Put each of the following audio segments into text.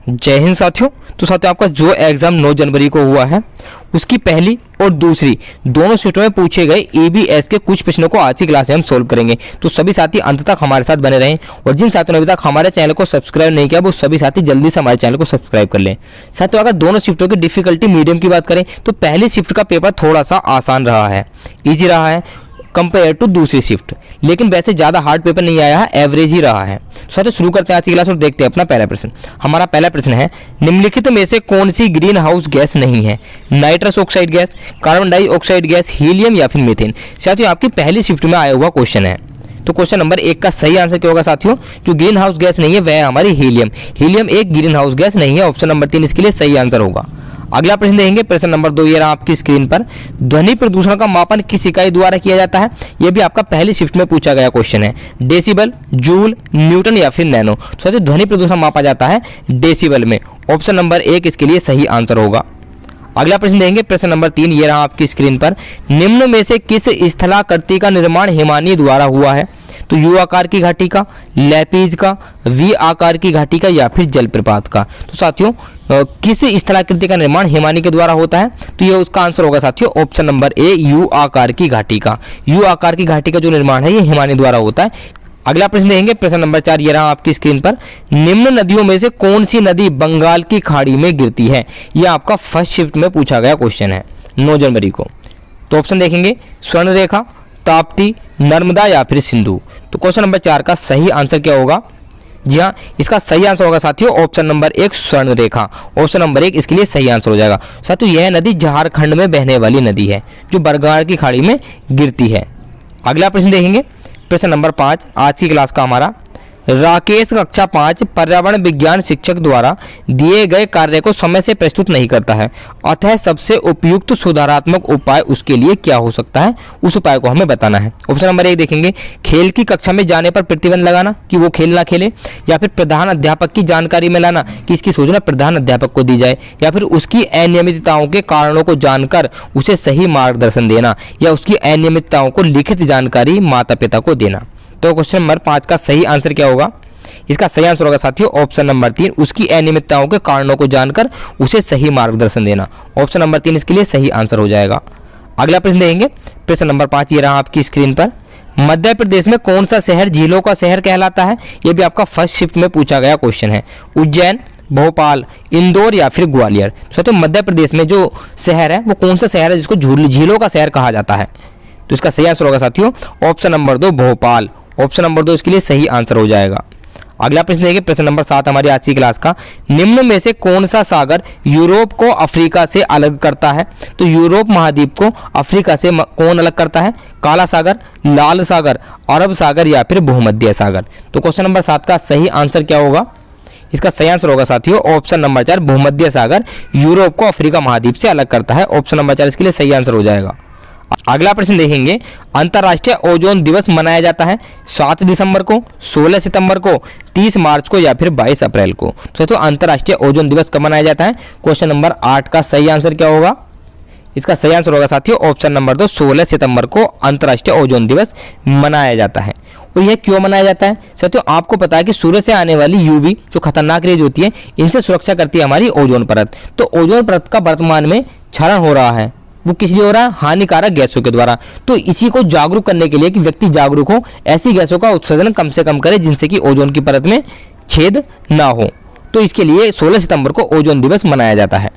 जय हिंद साथियों। तो साथियों आपका जो एग्जाम 9 जनवरी को हुआ है उसकी पहली और दूसरी दोनों शिफ्टों में पूछे गए ईबीएस के कुछ प्रश्नों को आज की क्लास में हम सोल्व करेंगे। तो सभी साथी अंत तक हमारे साथ बने रहें और जिन साथियों ने अभी तक हमारे चैनल को सब्सक्राइब नहीं किया वो सभी साथी जल्दी से हमारे चैनल को सब्सक्राइब कर लें। साथियों अगर दोनों शिफ्टों की डिफिकल्टी मीडियम की बात करें तो पहली शिफ्ट का पेपर थोड़ा सा आसान रहा है, ईजी रहा है कंपेयर टू दूसरी शिफ्ट, लेकिन वैसे ज़्यादा हार्ड पेपर नहीं आया है, एवरेज ही रहा है। साथियों शुरू करते हैं आज की क्लास और देखते हैं अपना पहला प्रश्न। हमारा पहला प्रश्न है, निम्नलिखित में से कौन सी ग्रीन हाउस गैस नहीं है? Nitrous oxide gas, carbon dioxide gas, helium या फिर मीथेन। साथियों आपकी पहली शिफ्ट में आया हुआ क्वेश्चन है। तो क्वेश्चन नंबर 1 का सही आंसर क्या होगा साथियों? जो ग्रीन हाउस गैस नहीं है वह है हमारी हीलियम। हीलियम एक ग्रीन हाउस गैस नहीं है। ऑप्शन नंबर 3 इसके लिए सही आंसर होगा। अगला प्रश्न देखेंगे, प्रश्न नंबर 2 ये रहा आपकी स्क्रीन पर। ध्वनि प्रदूषण का मापन किस इकाई द्वारा किया जाता है? यह भी आपका पहली शिफ्ट में पूछा गया क्वेश्चन है। डेसिबल, जूल, न्यूटन या फिर नैनो। तो ध्वनि प्रदूषण मापा जाता है डेसिबल में। ऑप्शन नंबर 1 इसके लिए सही आंसर होगा। अगला प्रश्न देंगे, प्रश्न नंबर 3 ये रहा आपकी स्क्रीन पर। निम्न में से किस स्थलाकृति का निर्माण हिमानी द्वारा हुआ है? तो यू आकार की घाटी का, लैपीज का, वी आकार की घाटी का या फिर जलप्रपात का। तो साथियों किस स्थलाकृति का निर्माण हिमानी के द्वारा होता है? तो ये उसका आंसर होगा साथियों ऑप्शन नंबर ए, यू आकार की घाटी का। यू आकार की घाटी का जो निर्माण है ये हिमानी द्वारा होता है। अगला प्रश्न देखेंगे, प्रश्न नंबर 4 ये रहा आपकी स्क्रीन पर। निम्न नदियों में से कौन सी नदी बंगाल की खाड़ी में गिरती है? यह आपका फर्स्ट शिफ्ट में पूछा गया क्वेश्चन है 9 जनवरी को। तो ऑप्शन देखेंगे, स्वर्णरेखा, ताप्ती, नर्मदा या फिर सिंधु। तो क्वेश्चन नंबर 4 का सही आंसर क्या होगा? जी हाँ, इसका सही आंसर होगा साथियों option number 1, Swarnarekha. Option number 1 इसके लिए सही आंसर हो जाएगा। साथियों यह नदी झारखंड में बहने वाली नदी है जो बंगाल की खाड़ी में गिरती है। अगला प्रश्न देखेंगे, प्रश्न नंबर 5 आज की क्लास का हमारा। राकेश कक्षा 5 पर्यावरण विज्ञान शिक्षक द्वारा दिए गए कार्य को समय से प्रस्तुत नहीं करता है, अतः सबसे उपयुक्त सुधारात्मक उपाय उसके लिए क्या हो सकता है? उस उपाय को हमें बताना है। ऑप्शन नंबर 1 देखेंगे, खेल की कक्षा में जाने पर प्रतिबंध लगाना कि वो खेल ना खेले, या फिर प्रधान अध्यापक की जानकारी में लाना कि इसकी सूचना प्रधान अध्यापक को दी जाए, या फिर उसकी अनियमितताओं के कारणों को जानकर उसे सही मार्गदर्शन देना, या उसकी अनियमितताओं को लिखित जानकारी माता पिता को देना। तो क्वेश्चन नंबर 5 का सही आंसर क्या होगा? इसका सही आंसर होगा साथियों ऑप्शन नंबर 3, उसकी अनियमितताओं के कारणों को जानकर उसे सही मार्गदर्शन देना। ऑप्शन नंबर 3 इसके लिए सही आंसर हो जाएगा। अगला प्रश्न देखेंगे, प्रश्न नंबर 5 ये रहा आपकी स्क्रीन पर। मध्य प्रदेश में कौन सा शहर झीलों का शहर कहलाता है? यह भी आपका फर्स्ट शिफ्ट में पूछा गया क्वेश्चन है। उज्जैन, भोपाल, इंदौर या फिर ग्वालियर। तो मध्य प्रदेश में जो शहर है वो कौन सा शहर है जिसको झीलों का शहर कहा जाता है? तो इसका सही आंसर होगा साथियों option number 2, Bhopal. Option number 2 इसके लिए सही आंसर हो जाएगा। अगला प्रश्न देखिए, प्रश्न नंबर 7 हमारी आज की क्लास का। निम्न में से कौन सा सागर यूरोप को अफ्रीका से अलग करता है? तो यूरोप महाद्वीप को अफ्रीका से कौन अलग करता है? काला सागर, लाल सागर, अरब सागर या फिर भूमध्य सागर। तो क्वेश्चन नंबर 7 का सही आंसर क्या होगा? इसका सही आंसर होगा साथियों ऑप्शन नंबर 4, भूमध्य सागर यूरोप को अफ्रीका महाद्वीप से अलग करता है। ऑप्शन नंबर 4 इसके लिए सही आंसर हो जाएगा। अगला प्रश्न देखेंगे, अंतर्राष्ट्रीय ओजोन दिवस मनाया जाता है 7 दिसंबर को, 16 सितंबर को, 30 मार्च को या फिर 22 अप्रैल को। तो अंतर्राष्ट्रीय ओजोन दिवस कब मनाया जाता है? क्वेश्चन नंबर 8 का सही आंसर क्या होगा? इसका सही आंसर होगा साथियों ऑप्शन नंबर 2, 16 सितंबर को अंतर्राष्ट्रीय ओजोन दिवस मनाया जाता है। और यह क्यों मनाया जाता है? साथियों आपको पता है कि सूर्य से आने वाली यूवी जो खतरनाक रेज होती है इनसे सुरक्षा करती है हमारी ओजोन परत। तो ओजोन परत का वर्तमान में क्षरण हो रहा है, वो किस लिए हो रहा है? हानिकारक गैसों के द्वारा। तो इसी को जागरूक करने के लिए कि व्यक्ति जागरूक हो, ऐसी गैसों का उत्सर्जन कम से कम करे जिनसे कि ओजोन की परत में छेद ना हो। तो इसके लिए 16 सितंबर को ओजोन दिवस मनाया जाता है।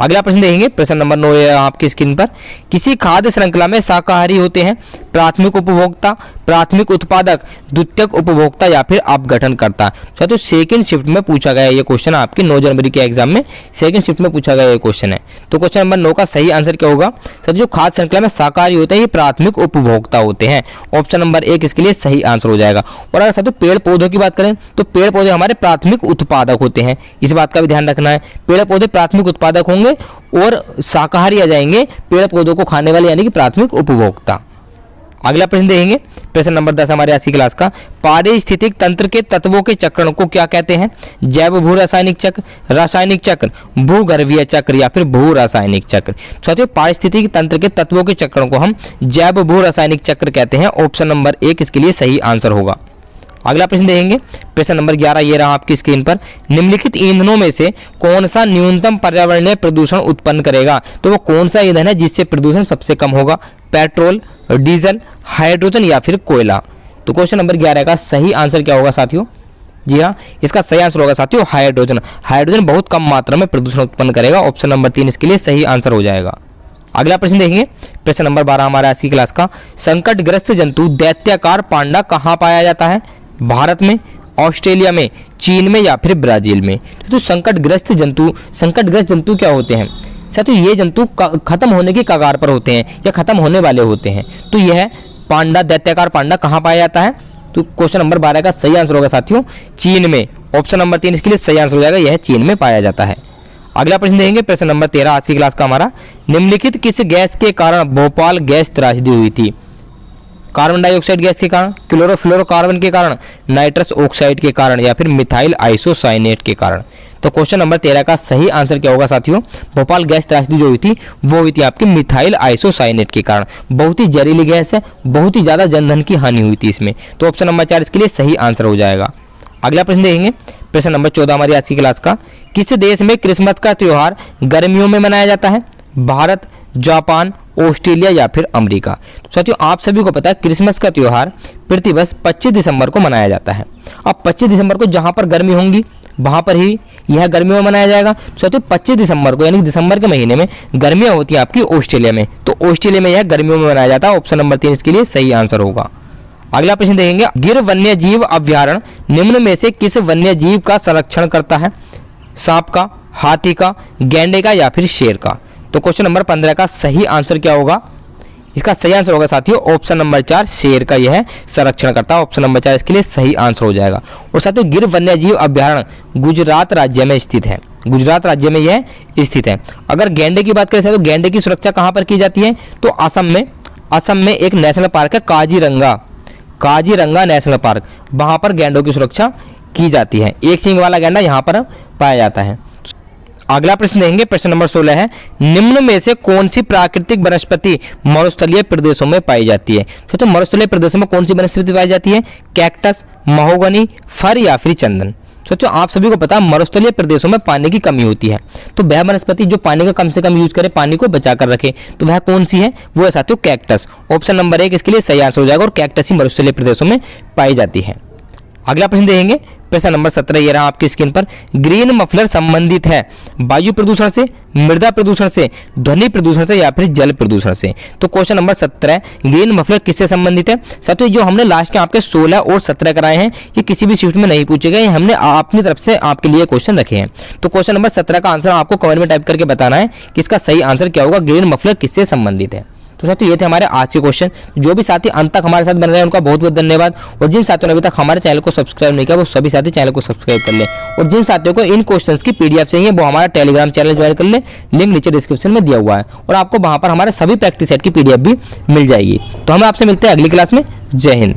अगला प्रश्न देखेंगे, प्रश्न नंबर 9 है आपकी स्क्रीन पर। किसी खाद्य श्रृंखला में शाकाहारी होते हैं प्राथमिक उपभोक्ता, प्राथमिक उत्पादक, द्वितीयक उपभोक्ता या फिर अपघटनकर्ता। तो सेकंड शिफ्ट में पूछा गया ये क्वेश्चन, आपके 9 जनवरी के एग्जाम में सेकंड शिफ्ट में पूछा गया ये क्वेश्चन है। तो क्वेश्चन नंबर 9 का सही आंसर क्या होगा? सर जो खाद्य श्रृंखला में शाकाहारी होते हैं ये प्राथमिक उपभोक्ता होते हैं। ऑप्शन नंबर 1 इसके लिए सही आंसर हो जाएगा। और अगर साथियों पेड़ पौधों की बात करें तो पेड़ पौधे हमारे प्राथमिक उत्पादक होते हैं, इस बात का भी ध्यान रखना है। पेड़ पौधे प्राथमिक उत्पादक होंगे और शाकाहारी आ जाएंगे पेड़ पौधों को खाने वाले यानी कि प्राथमिक उपभोक्ता। अगला प्रश्न देखेंगे, प्रश्न नंबर 10 हमारे आज की क्लास का। पारिस्थितिक तंत्र के तत्वों के चक्रण को क्या कहते हैं? जैव भू रासायनिक चक्र, रासायनिक चक्र, भूगर्भीय चक्र या फिर भू रासायनिक चक्र। साथियों पारिस्थितिक तंत्र के तत्वों के चक्रण को हम जैव भू रासायनिक चक्र कहते हैं। ऑप्शन नंबर 1 इसके लिए सही आंसर होगा। अगला प्रश्न देखेंगे, प्रश्न नंबर 11 ये रहा आपकी स्क्रीन पर। निम्नलिखित ईंधनों में से कौन सा न्यूनतम पर्यावरणीय प्रदूषण उत्पन्न करेगा? तो वो कौन सा ईंधन है जिससे प्रदूषण सबसे कम होगा? पेट्रोल, डीजल, हाइड्रोजन या फिर कोयला? तो क्वेश्चन नंबर 11 का सही आंसर क्या होगा साथियों? जी हाँ, इसका सही आंसर होगा साथियों हाइड्रोजन। हाइड्रोजन बहुत कम मात्रा में प्रदूषण उत्पन्न करेगा। ऑप्शन नंबर 3 इसके लिए सही आंसर हो जाएगा। अगला प्रश्न देखेंगे, प्रश्न नंबर 12 हमारा आज की क्लास का। संकटग्रस्त जंतु दैत्याकार पांडा कहाँ पाया जाता है? भारत में, ऑस्ट्रेलिया में, चीन में या फिर ब्राजील में? तो संकटग्रस्त जंतु क्या होते हैं साथियों? ये जंतु खत्म होने की कगार पर होते हैं या खत्म होने वाले होते हैं। तो यह पांडा, दैत्याकार पांडा कहाँ पाया जाता है? तो क्वेश्चन नंबर 12 का सही आंसर होगा साथियों चीन में। ऑप्शन नंबर 3 इसके लिए सही आंसर हो जाएगा, यह चीन में पाया जाता है। अगला प्रश्न देखेंगे, प्रश्न नंबर 13 आज की क्लास का हमारा। निम्नलिखित किस गैस के कारण भोपाल गैस त्रासदी हुई थी? कार्बन डाइऑक्साइड गैस के कारण, क्लोरोफ्लोरोकार्बन के कारण, नाइट्रस ऑक्साइड के कारण या फिर मिथाइल आइसोसाइनेट के कारण? तो क्वेश्चन नंबर 13 का सही आंसर क्या होगा साथियों? भोपाल गैस त्रासदी जो हुई थी वो हुई थी आपकी मिथाइल आइसोसाइनेट के कारण। बहुत ही जहरीली गैस है, बहुत ही ज़्यादा जनधन की हानि हुई थी इसमें। तो ऑप्शन नंबर 4 इसके लिए सही आंसर हो जाएगा। अगला प्रश्न देखेंगे, प्रश्न नंबर 14 हमारी आज की क्लास का। किस देश में क्रिसमस का त्यौहार गर्मियों में मनाया जाता है? भारत, जापान, ऑस्ट्रेलिया या फिर अमेरिका? तो साथियों आप सभी को पता है क्रिसमस का त्यौहार प्रतिवर्ष 25 दिसंबर को मनाया जाता है। अब 25 दिसंबर को जहां पर गर्मी होंगी वहां पर ही यह गर्मियों में मनाया जाएगा। साथियों 25 दिसंबर को यानी दिसंबर के महीने में गर्मियां होती हैं आपकी ऑस्ट्रेलिया में, तो ऑस्ट्रेलिया में यह गर्मियों में मनाया जाता है। ऑप्शन नंबर 3 इसके लिए सही आंसर होगा। अगला प्रश्न देखेंगे, गिर वन्य जीव अभ्यारण्य निम्न में से किस वन्य जीव का संरक्षण करता है? सांप का, हाथी का, गैंडे का या फिर शेर का? तो क्वेश्चन नंबर 15 का सही आंसर क्या होगा? इसका सही आंसर होगा साथियों ऑप्शन नंबर 4 शेर का यह संरक्षण करता है। ऑप्शन नंबर 4 इसके लिए सही आंसर हो जाएगा। और साथियों गिर वन्य जीव अभ्यारण्य गुजरात राज्य में स्थित है। गुजरात राज्य में यह स्थित है। अगर गैंडे की बात करें तो गैंडे की सुरक्षा कहाँ पर की जाती है? तो असम में एक नेशनल पार्क है काजीरंगा नेशनल पार्क, वहां पर गैंडों की सुरक्षा की जाती है। एक सींग वाला गैंडा यहाँ पर पाया जाता है। अगला प्रश्न देंगे, प्रश्न नंबर 16 है। निम्न में से कौन सी प्राकृतिक वनस्पति मरुस्थलीय प्रदेशों में पाई जाती है? तो मरुस्थलीय प्रदेशों में कौन सी वनस्पति पाई जाती है? कैक्टस, महोगनी, फर या फिर चंदन? सोचो आप सभी को पता है मरुस्थलीय प्रदेशों में पानी की कमी होती है, तो वह वनस्पति जो पानी का कम से कम यूज करे, पानी को बचा कर रखे, तो वह कौन सी है? वो है साथियों कैक्टस। ऑप्शन नंबर 1 इसके लिए सही आंसर हो जाएगा और कैक्टस ही मरुस्थलीय प्रदेशों में पाई जाती है। अगला प्रश्न देखेंगे, प्रश्न नंबर 17 ये रहा आपकी स्क्रीन पर। ग्रीन मफलर संबंधित है वायु प्रदूषण से, मृदा प्रदूषण से, ध्वनि प्रदूषण से या फिर जल प्रदूषण से? तो क्वेश्चन नंबर 17 ग्रीन मफलर किससे संबंधित है? साथियों जो हमने लास्ट के आपके 16 और 17 कराए हैं ये किसी भी शिफ्ट में नहीं पूछे गए, हमने अपनी तरफ से आपके लिए क्वेश्चन रखे हैं। तो क्वेश्चन नंबर 17 का आंसर आपको कमेंट में टाइप करके बताना है कि इसका सही आंसर क्या होगा, ग्रीन मफलर किससे संबंधित है। तो साथियों ये थे हमारे आज के क्वेश्चन। जो भी साथी अंत तक हमारे साथ बन रहे हैं उनका बहुत बहुत धन्यवाद। और जिन साथियों ने अभी तक हमारे चैनल को सब्सक्राइब नहीं किया वो सभी साथी चैनल को सब्सक्राइब कर लें। और जिन साथियों को इन क्वेश्चंस की पीडीएफ चाहिए वो हमारा टेलीग्राम चैनल ज्वाइन कर लें, लिंक नीचे डिस्क्रिप्शन में दिया हुआ है और आपको वहां पर हमारे सभी प्रैक्टिस सेट की पीडीएफ भी मिल जाएगी। तो हम आपसे मिलते हैं अगली क्लास में। जय हिंद।